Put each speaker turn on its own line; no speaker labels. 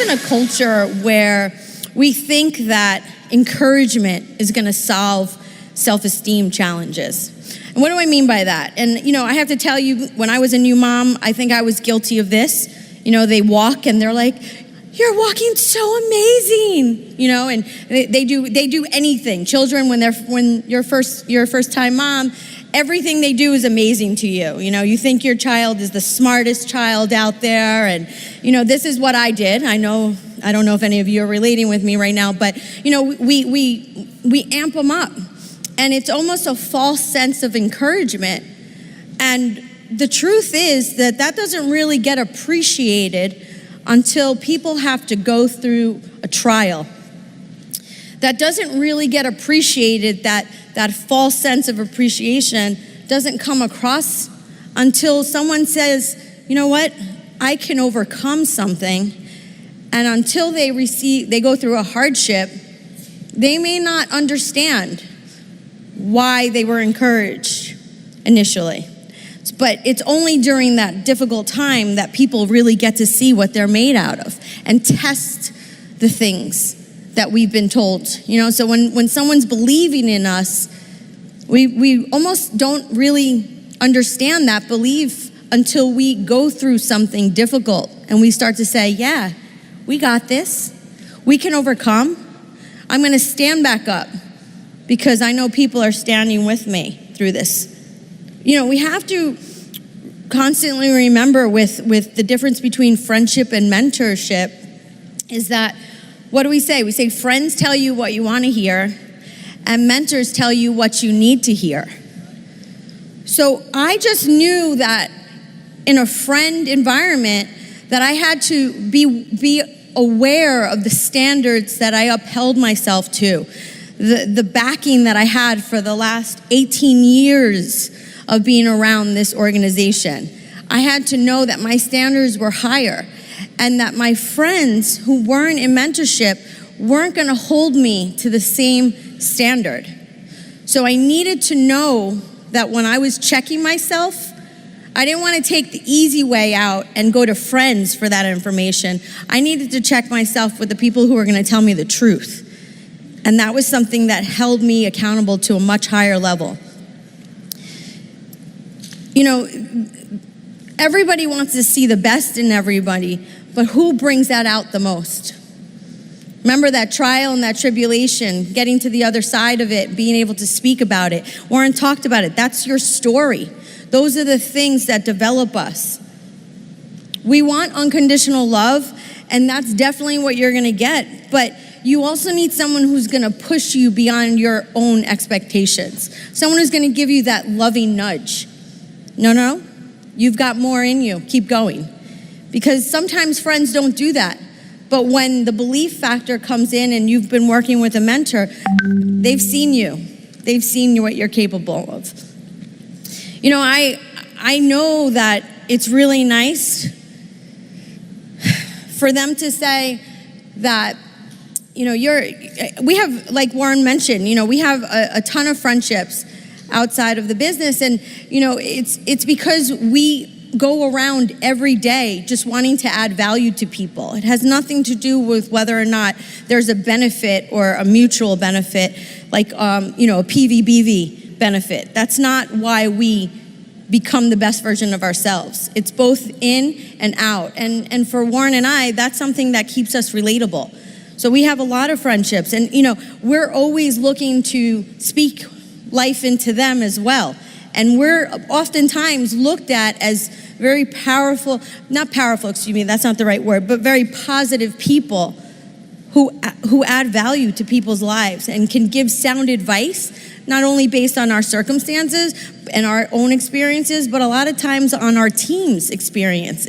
in a culture where we think that encouragement is going to solve self-esteem challenges. And what do I mean by that? And, I have to tell you, when I was a new mom, I think I was guilty of this. They walk and they're like, "You're walking so amazing," and they do anything. Children, when you're a first time mom, everything they do is amazing to you. You think your child is the smartest child out there, and this is what I did. I don't know if any of you are relating with me right now, but we amp them up, and it's almost a false sense of encouragement. And the truth is that doesn't really get appreciated until people have to go through a trial. That doesn't really get appreciated, that false sense of appreciation doesn't come across until someone says, "You know what, I can overcome something." And until they go through a hardship, they may not understand why they were encouraged initially. But it's only during that difficult time that people really get to see what they're made out of and test the things that we've been told. So when someone's believing in us, we almost don't really understand that belief until we go through something difficult and we start to say, "Yeah, we got this. We can overcome. I'm going to stand back up because I know people are standing with me through this." We have to constantly remember with the difference between friendship and mentorship is that, what do we say? We say friends tell you what you want to hear, and mentors tell you what you need to hear. So I just knew that in a friend environment that I had to be aware of the standards that I upheld myself to, the backing that I had for the last 18 years of being around this organization. I had to know that my standards were higher and that my friends who weren't in mentorship weren't going to hold me to the same standard. So I needed to know that when I was checking myself, I didn't want to take the easy way out and go to friends for that information. I needed to check myself with the people who were going to tell me the truth. And that was something that held me accountable to a much higher level. Everybody wants to see the best in everybody, but who brings that out the most? Remember that trial and that tribulation, getting to the other side of it, being able to speak about it. Warren talked about it. That's your story. Those are the things that develop us. We want unconditional love, and that's definitely what you're going to get. But you also need someone who's going to push you beyond your own expectations. Someone who's going to give you that loving nudge. No, you've got more in you. Keep going. Because sometimes friends don't do that. But when the belief factor comes in and you've been working with a mentor, they've seen you. They've seen what you're capable of. I know that it's really nice for them to say that, we have, like Warren mentioned, we have a ton of friendships outside of the business. And, it's because we go around every day just wanting to add value to people. It has nothing to do with whether or not there's a benefit or a mutual benefit, like, a PVBV benefit. That's not why we become the best version of ourselves. It's both in and out. And for Warren and I, that's something that keeps us relatable. So we have a lot of friendships, and we're always looking to speak life into them as well. And we're oftentimes looked at as very powerful, that's not the right word, but very positive people who add value to people's lives and can give sound advice, not only based on our circumstances and our own experiences, but a lot of times on our team's experiences.